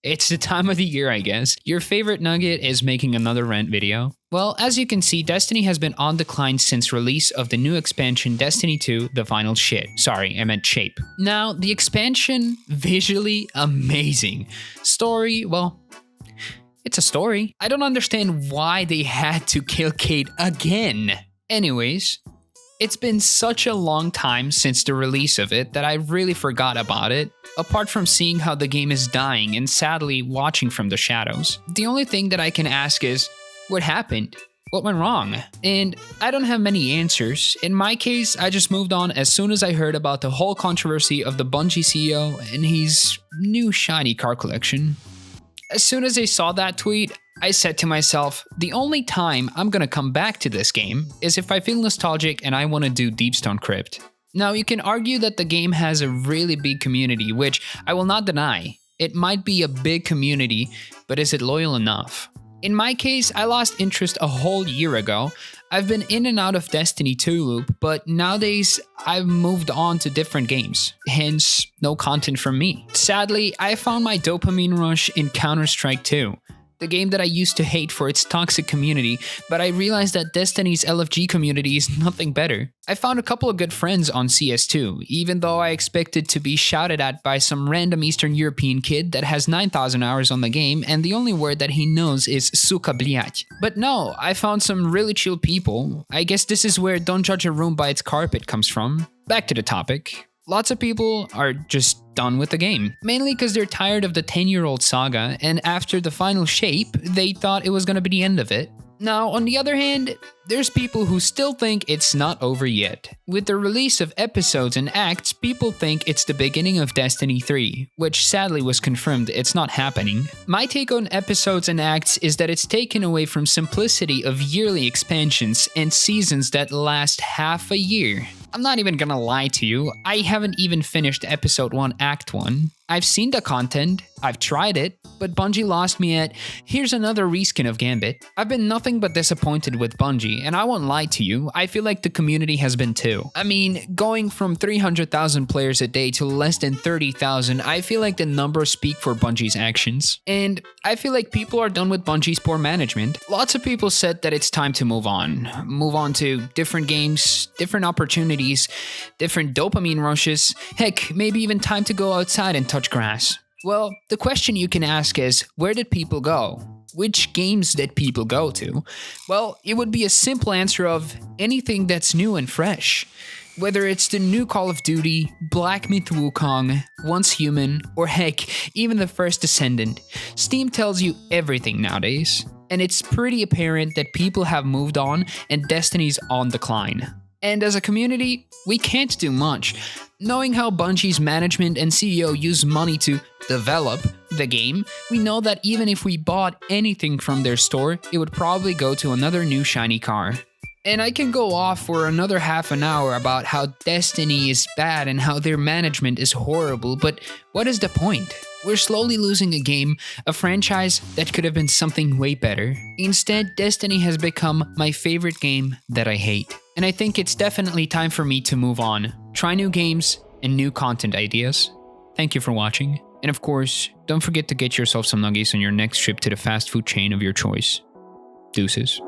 It's the time of the year, I guess. Your favorite nugget is making another rant video. Well, as you can see, Destiny has been on decline since release of the new expansion Destiny 2, The Final Shit. Sorry, I meant Shape. Now, the expansion, visually amazing. Story, well, it's a story. I don't understand why they had to kill Kate again. Anyways, it's been such a long time since the release of it that I really forgot about it, apart from seeing how the game is dying and sadly watching from the shadows. The only thing that I can ask is, what happened? What went wrong? And I don't have many answers. In my case, I just moved on as soon as I heard about the whole controversy of the Bungie CEO and his new shiny car collection. As soon as I saw that tweet, I said to myself, the only time I'm gonna come back to this game is if I feel nostalgic and I want to do Deepstone Crypt. Now, you can argue that the game has a really big community, which I will not deny. It might be a big community, but is it loyal enough? In my case, I lost interest a whole year ago. I've been in and out of Destiny 2 loop, but nowadays I've moved on to different games, hence no content from me. Sadly, I found my dopamine rush in Counter-Strike 2. The game that I used to hate for its toxic community, but I realized that Destiny's LFG community is nothing better. I found a couple of good friends on CS2, even though I expected to be shouted at by some random Eastern European kid that has 9,000 hours on the game and the only word that he knows is suka bliać. But no, I found some really chill people. I guess this is where don't judge a room by its carpet comes from. Back to the topic. Lots of people are just done with the game, mainly because they're tired of the 10-year-old saga, and after the final shape, they thought it was gonna be the end of it. Now, on the other hand, there's people who still think it's not over yet. With the release of episodes and acts, people think it's the beginning of Destiny 3, which sadly was confirmed it's not happening. My take on episodes and acts is that it's taken away from simplicity of yearly expansions and seasons that last half a year. I'm not even gonna lie to you, I haven't even finished episode 1 act 1. I've seen the content, I've tried it, but Bungie lost me at, here's another reskin of Gambit. I've been nothing but disappointed with Bungie, and I won't lie to you, I feel like the community has been too. I mean, going from 300,000 players a day to less than 30,000, I feel like the numbers speak for Bungie's actions. And I feel like people are done with Bungie's poor management. Lots of people said that it's time to move on to different games, different opportunities, different dopamine rushes, heck, maybe even time to go outside and touch grass. Well, the question you can ask is, where did people go? Which games did people go to? Well, it would be a simple answer of anything that's new and fresh. Whether it's the new Call of Duty, Black Myth Wukong, Once Human, or heck, even the first Descendant, Steam tells you everything nowadays. And it's pretty apparent that people have moved on and Destiny's on decline. And as a community, we can't do much. Knowing how Bungie's management and CEO use money to develop the game, we know that even if we bought anything from their store, it would probably go to another new shiny car. And I can go off for another half an hour about how Destiny is bad and how their management is horrible, but what is the point? We're slowly losing a game, a franchise that could have been something way better. Instead, Destiny has become my favorite game that I hate. And I think it's definitely time for me to move on, try new games and new content ideas. Thank you for watching. And of course, don't forget to get yourself some nuggies on your next trip to the fast food chain of your choice. Deuces.